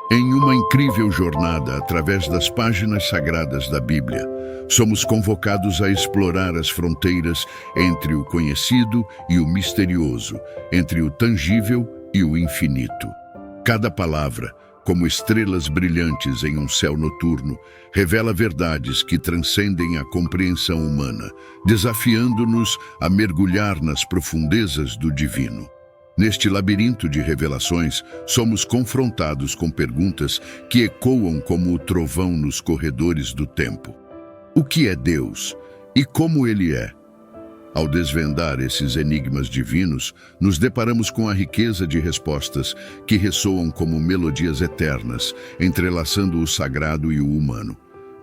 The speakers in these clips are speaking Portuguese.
Em uma incrível jornada através das páginas sagradas da Bíblia, somos convocados a explorar as fronteiras entre o conhecido e o misterioso, entre o tangível e o infinito. Cada palavra, como estrelas brilhantes em um céu noturno, revela verdades que transcendem a compreensão humana, desafiando-nos a mergulhar nas profundezas do divino. Neste labirinto de revelações, somos confrontados com perguntas que ecoam como o trovão nos corredores do tempo. O que é Deus? E como Ele é? Ao desvendar esses enigmas divinos, nos deparamos com a riqueza de respostas que ressoam como melodias eternas, entrelaçando o sagrado e o humano.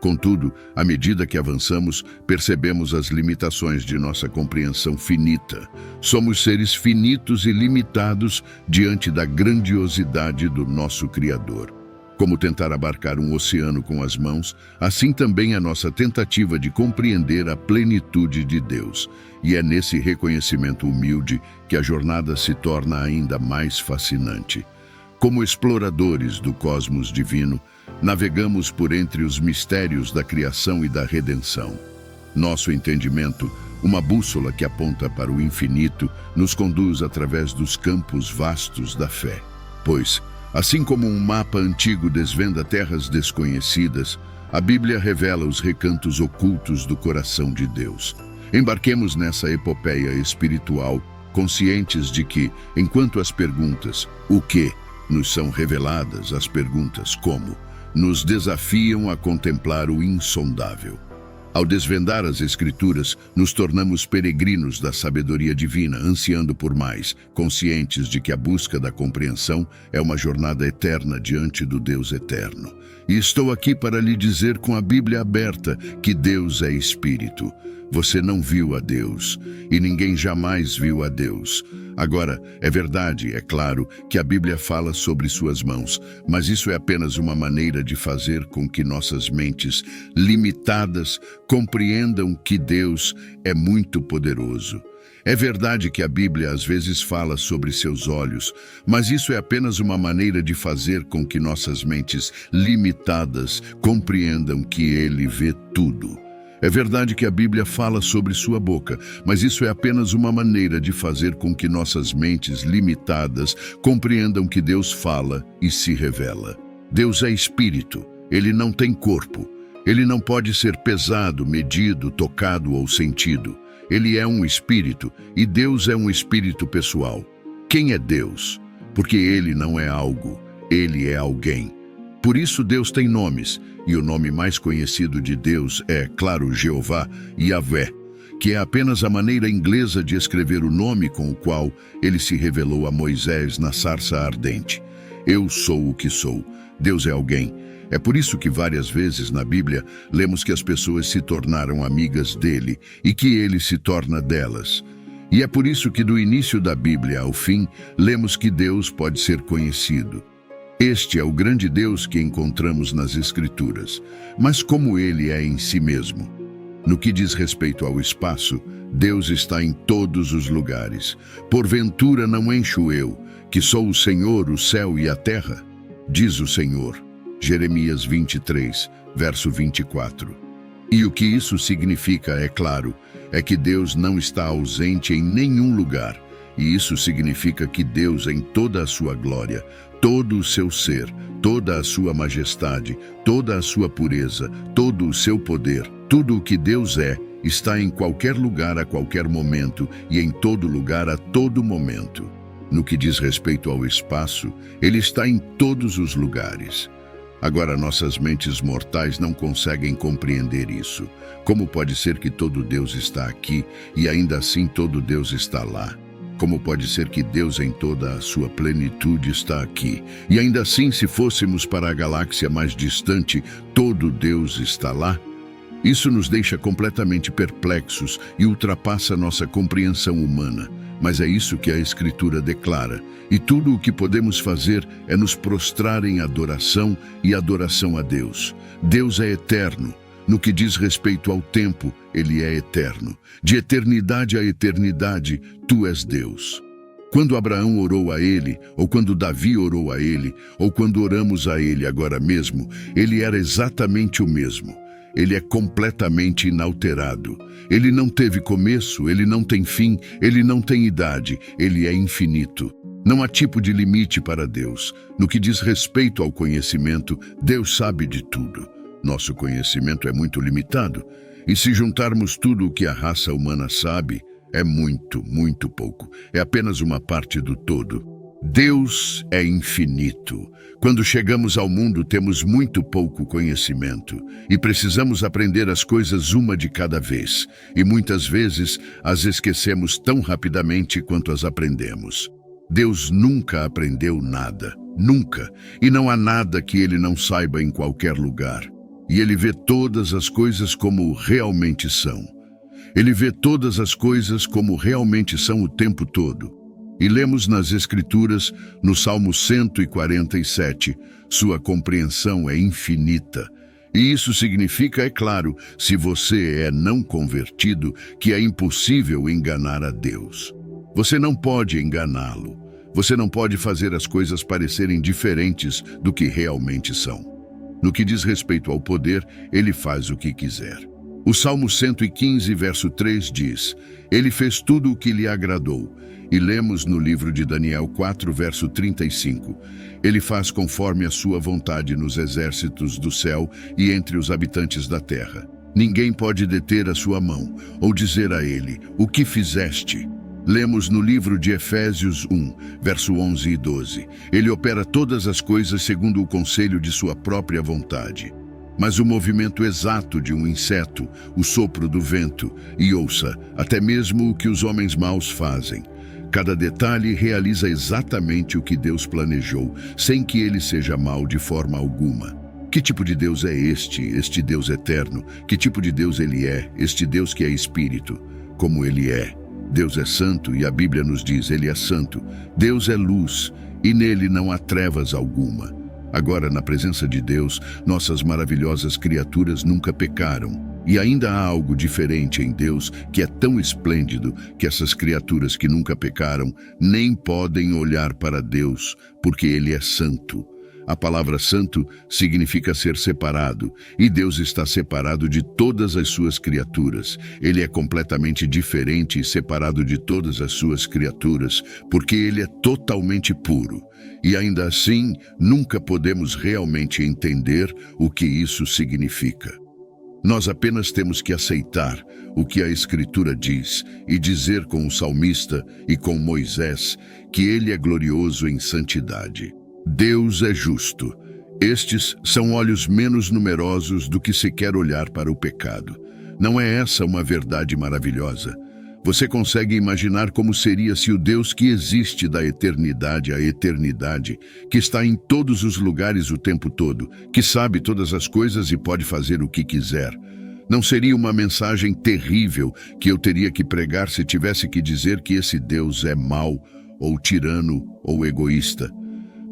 Contudo, à medida que avançamos, percebemos as limitações de nossa compreensão finita. Somos seres finitos e limitados diante da grandiosidade do nosso Criador. Como tentar abarcar um oceano com as mãos, assim também a nossa tentativa de compreender a plenitude de Deus. E é nesse reconhecimento humilde que a jornada se torna ainda mais fascinante. Como exploradores do cosmos divino, navegamos por entre os mistérios da criação e da redenção. Nosso entendimento, uma bússola que aponta para o infinito, nos conduz através dos campos vastos da fé. Pois, assim como um mapa antigo desvenda terras desconhecidas, a Bíblia revela os recantos ocultos do coração de Deus. Embarquemos nessa epopeia espiritual, conscientes de que, enquanto as perguntas "o quê?" nos são reveladas, as perguntas "como?" nos desafiam a contemplar o insondável. Ao desvendar as Escrituras, nos tornamos peregrinos da sabedoria divina, ansiando por mais, conscientes de que a busca da compreensão é uma jornada eterna diante do Deus eterno. E estou aqui para lhe dizer com a Bíblia aberta que Deus é Espírito. Você não viu a Deus, e ninguém jamais viu a Deus. Agora, é verdade, é claro, que a Bíblia fala sobre suas mãos, mas isso é apenas uma maneira de fazer com que nossas mentes limitadas compreendam que Deus é muito poderoso. É verdade que a Bíblia às vezes fala sobre seus olhos, mas isso é apenas uma maneira de fazer com que nossas mentes limitadas compreendam que Ele vê tudo. É verdade que a Bíblia fala sobre sua boca, mas isso é apenas uma maneira de fazer com que nossas mentes limitadas compreendam que Deus fala e se revela. Deus é espírito, Ele não tem corpo. Ele não pode ser pesado, medido, tocado ou sentido. Ele é um espírito e Deus é um espírito pessoal. Quem é Deus? Porque Ele não é algo, Ele é alguém. Por isso Deus tem nomes, e o nome mais conhecido de Deus é, claro, Jeová, Yahvé, que é apenas a maneira inglesa de escrever o nome com o qual Ele se revelou a Moisés na sarça ardente. Eu sou o que sou. Deus é alguém. É por isso que várias vezes na Bíblia lemos que as pessoas se tornaram amigas dele e que ele se torna delas. E é por isso que do início da Bíblia ao fim, lemos que Deus pode ser conhecido. Este é o grande Deus que encontramos nas Escrituras, mas como Ele é em si mesmo. No que diz respeito ao espaço, Deus está em todos os lugares. Porventura não encho eu, que sou o Senhor, o céu e a terra? Diz o Senhor. Jeremias 23, verso 24. E o que isso significa, é claro, é que Deus não está ausente em nenhum lugar. E isso significa que Deus, em toda a sua glória, todo o seu ser, toda a sua majestade, toda a sua pureza, todo o seu poder, tudo o que Deus é, está em qualquer lugar a qualquer momento e em todo lugar a todo momento. No que diz respeito ao espaço, Ele está em todos os lugares. Agora, nossas mentes mortais não conseguem compreender isso. Como pode ser que todo Deus está aqui e ainda assim todo Deus está lá? Como pode ser que Deus em toda a sua plenitude está aqui, e ainda assim, se fôssemos para a galáxia mais distante, todo Deus está lá? Isso nos deixa completamente perplexos e ultrapassa nossa compreensão humana. Mas é isso que a Escritura declara, e tudo o que podemos fazer é nos prostrar em adoração e adoração a Deus. Deus é eterno. No que diz respeito ao tempo, Ele é eterno. De eternidade a eternidade, Tu és Deus. Quando Abraão orou a ele, ou quando Davi orou a ele, ou quando oramos a ele agora mesmo, ele era exatamente o mesmo. Ele é completamente inalterado. Ele não teve começo, ele não tem fim, ele não tem idade, ele é infinito. Não há tipo de limite para Deus. No que diz respeito ao conhecimento, Deus sabe de tudo. Nosso conhecimento é muito limitado. E se juntarmos tudo o que a raça humana sabe, é muito, muito pouco. É apenas uma parte do todo. Deus é infinito. Quando chegamos ao mundo, temos muito pouco conhecimento e precisamos aprender as coisas uma de cada vez. E muitas vezes as esquecemos tão rapidamente quanto as aprendemos. Deus nunca aprendeu nada, nunca. E não há nada que ele não saiba em qualquer lugar. E ele vê todas as coisas como realmente são. Ele vê todas as coisas como realmente são o tempo todo. E lemos nas Escrituras, no Salmo 147, sua compreensão é infinita. E isso significa, é claro, se você é não convertido, que é impossível enganar a Deus. Você não pode enganá-lo. Você não pode fazer as coisas parecerem diferentes do que realmente são. No que diz respeito ao poder, ele faz o que quiser. O Salmo 115, verso 3 diz: Ele fez tudo o que lhe agradou. E lemos no livro de Daniel 4, verso 35. Ele faz conforme a sua vontade nos exércitos do céu e entre os habitantes da terra. Ninguém pode deter a sua mão ou dizer a ele: o que fizeste? Lemos no livro de Efésios 1, verso 11 e 12. Ele opera todas as coisas segundo o conselho de sua própria vontade. Mas o movimento exato de um inseto, o sopro do vento, e ouça, até mesmo o que os homens maus fazem. Cada detalhe realiza exatamente o que Deus planejou, sem que ele seja mau de forma alguma. Que tipo de Deus é este Deus eterno? Que tipo de Deus ele é, este Deus que é espírito? Como ele é? Deus é santo e a Bíblia nos diz, ele é santo. Deus é luz e nele não há trevas alguma. Agora, na presença de Deus, nossas maravilhosas criaturas nunca pecaram. E ainda há algo diferente em Deus que é tão esplêndido que essas criaturas que nunca pecaram nem podem olhar para Deus, porque ele é santo. A palavra santo significa ser separado, e Deus está separado de todas as suas criaturas. Ele é completamente diferente e separado de todas as suas criaturas, porque ele é totalmente puro. E ainda assim, nunca podemos realmente entender o que isso significa. Nós apenas temos que aceitar o que a Escritura diz e dizer com o salmista e com Moisés que ele é glorioso em santidade. Deus é justo. Estes são olhos menos numerosos do que sequer olhar para o pecado. Não é essa uma verdade maravilhosa? Você consegue imaginar como seria se o Deus que existe da eternidade à eternidade, que está em todos os lugares o tempo todo, que sabe todas as coisas e pode fazer o que quiser? Não seria uma mensagem terrível que eu teria que pregar se tivesse que dizer que esse Deus é mau, ou tirano, ou egoísta?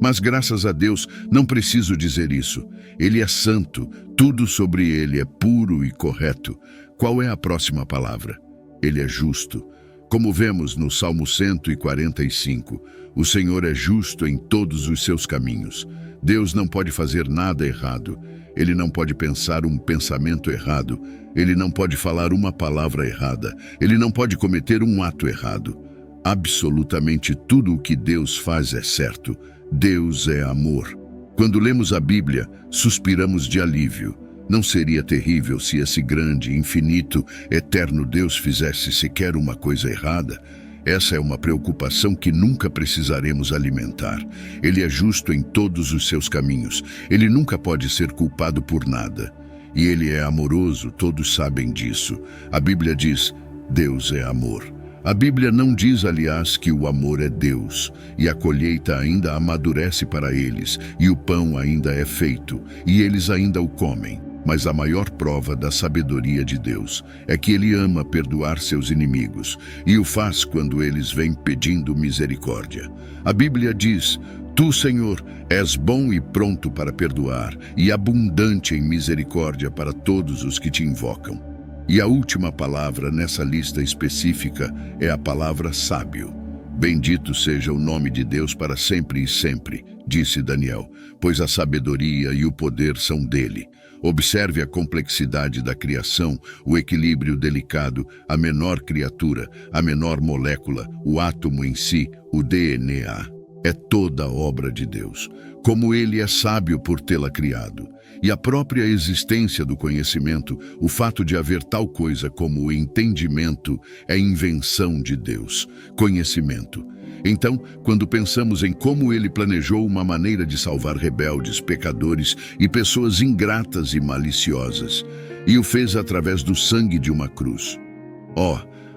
Mas graças a Deus não preciso dizer isso. Ele é santo, tudo sobre ele é puro e correto. Qual é a próxima palavra? Ele é justo. Como vemos no Salmo 145, o Senhor é justo em todos os seus caminhos. Deus não pode fazer nada errado. Ele não pode pensar um pensamento errado. Ele não pode falar uma palavra errada. Ele não pode cometer um ato errado. Absolutamente tudo o que Deus faz é certo. Deus é amor. Quando lemos a Bíblia, suspiramos de alívio. Não seria terrível se esse grande, infinito, eterno Deus fizesse sequer uma coisa errada? Essa é uma preocupação que nunca precisaremos alimentar. Ele é justo em todos os seus caminhos. Ele nunca pode ser culpado por nada. E ele é amoroso, todos sabem disso. A Bíblia diz, Deus é amor. A Bíblia não diz, aliás, que o amor é Deus, e a colheita ainda amadurece para eles, e o pão ainda é feito, e eles ainda o comem. Mas a maior prova da sabedoria de Deus é que ele ama perdoar seus inimigos, e o faz quando eles vêm pedindo misericórdia. A Bíblia diz, Tu, Senhor, és bom e pronto para perdoar, e abundante em misericórdia para todos os que te invocam. E a última palavra nessa lista específica é a palavra sábio. Bendito seja o nome de Deus para sempre e sempre, disse Daniel, pois a sabedoria e o poder são dele. Observe a complexidade da criação, o equilíbrio delicado, a menor criatura, a menor molécula, o átomo em si, o DNA. É toda obra de Deus, como ele é sábio por tê-la criado. E a própria existência do conhecimento, o fato de haver tal coisa como o entendimento, é invenção de Deus, conhecimento. Então, quando pensamos em como ele planejou uma maneira de salvar rebeldes, pecadores e pessoas ingratas e maliciosas, e o fez através do sangue de uma cruz.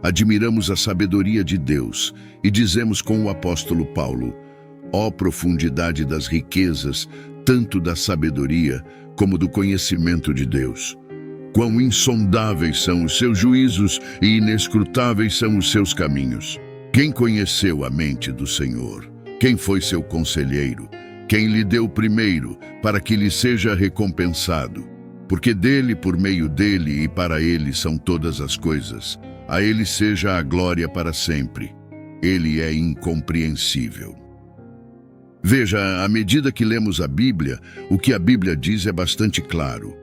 Admiramos a sabedoria de Deus e dizemos com o apóstolo Paulo: profundidade das riquezas, tanto da sabedoria como do conhecimento de Deus. Quão insondáveis são os seus juízos e inescrutáveis são os seus caminhos. Quem conheceu a mente do Senhor? Quem foi seu conselheiro? Quem lhe deu primeiro, para que lhe seja recompensado? Porque dele, por meio dele e para ele são todas as coisas. A ele seja a glória para sempre. Ele é incompreensível. Veja, à medida que lemos a Bíblia, o que a Bíblia diz é bastante claro.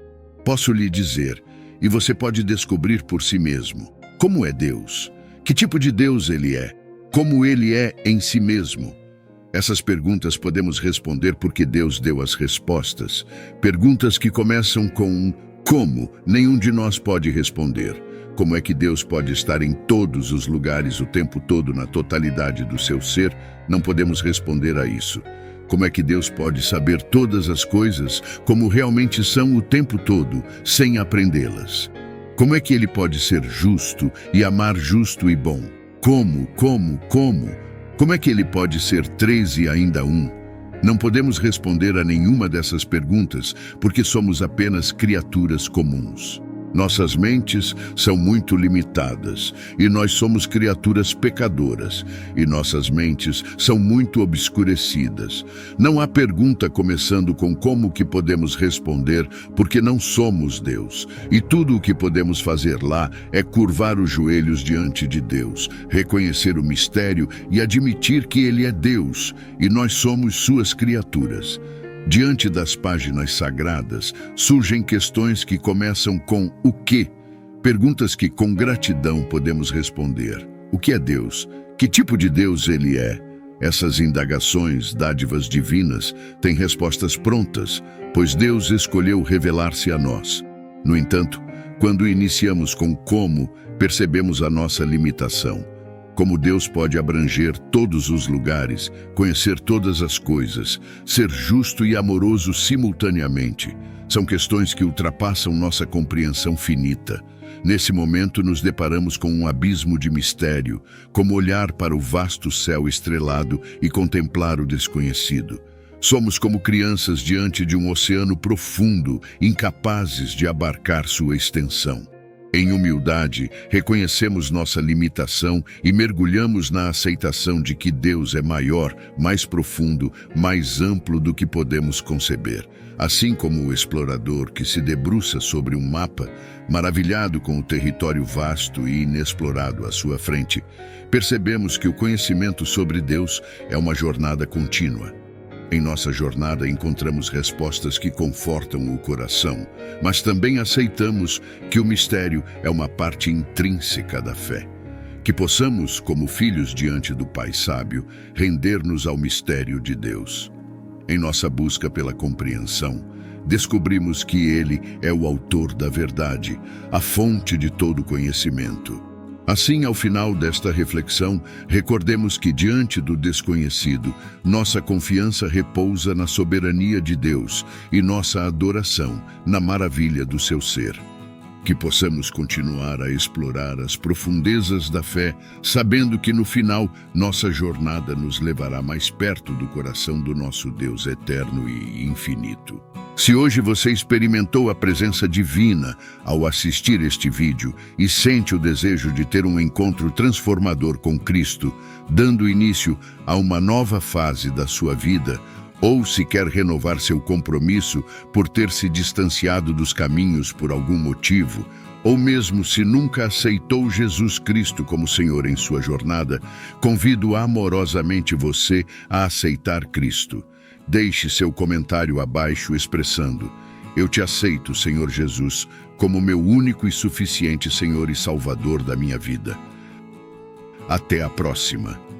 Posso lhe dizer, e você pode descobrir por si mesmo, como é Deus? Que tipo de Deus ele é? Como ele é em si mesmo? Essas perguntas podemos responder porque Deus deu as respostas. Perguntas que começam com como, nenhum de nós pode responder. Como é que Deus pode estar em todos os lugares o tempo todo na totalidade do seu ser? Não podemos responder a isso. Como é que Deus pode saber todas as coisas como realmente são o tempo todo, sem aprendê-las? Como é que ele pode ser justo e amar justo e bom? Como? Como é que ele pode ser 3 e ainda 1? Não podemos responder a nenhuma dessas perguntas porque somos apenas criaturas comuns. Nossas mentes são muito limitadas e nós somos criaturas pecadoras e nossas mentes são muito obscurecidas. Não há pergunta começando com como que podemos responder porque não somos Deus. E tudo o que podemos fazer lá é curvar os joelhos diante de Deus, reconhecer o mistério e admitir que Ele é Deus e nós somos suas criaturas. Diante das páginas sagradas, surgem questões que começam com o quê? Perguntas que com gratidão podemos responder. O que é Deus? Que tipo de Deus ele é? Essas indagações, dádivas divinas, têm respostas prontas, pois Deus escolheu revelar-se a nós. No entanto, quando iniciamos com como, percebemos a nossa limitação. Como Deus pode abranger todos os lugares, conhecer todas as coisas, ser justo e amoroso simultaneamente, são questões que ultrapassam nossa compreensão finita. Nesse momento nos deparamos com um abismo de mistério, como olhar para o vasto céu estrelado e contemplar o desconhecido. Somos como crianças diante de um oceano profundo, incapazes de abarcar sua extensão. Em humildade, reconhecemos nossa limitação e mergulhamos na aceitação de que Deus é maior, mais profundo, mais amplo do que podemos conceber. Assim como o explorador que se debruça sobre um mapa, maravilhado com o território vasto e inexplorado à sua frente, percebemos que o conhecimento sobre Deus é uma jornada contínua. Em nossa jornada encontramos respostas que confortam o coração, mas também aceitamos que o mistério é uma parte intrínseca da fé. Que possamos, como filhos diante do Pai Sábio, render-nos ao mistério de Deus. Em nossa busca pela compreensão, descobrimos que Ele é o autor da verdade, a fonte de todo conhecimento. Assim, ao final desta reflexão, recordemos que diante do desconhecido, nossa confiança repousa na soberania de Deus e nossa adoração na maravilha do seu ser. Que possamos continuar a explorar as profundezas da fé, sabendo que no final nossa jornada nos levará mais perto do coração do nosso Deus eterno e infinito. Se hoje você experimentou a presença divina ao assistir este vídeo e sente o desejo de ter um encontro transformador com Cristo, dando início a uma nova fase da sua vida, ou se quer renovar seu compromisso por ter se distanciado dos caminhos por algum motivo, ou mesmo se nunca aceitou Jesus Cristo como Senhor em sua jornada, convido amorosamente você a aceitar Cristo. Deixe seu comentário abaixo expressando: eu te aceito, Senhor Jesus, como meu único e suficiente Senhor e Salvador da minha vida. Até a próxima.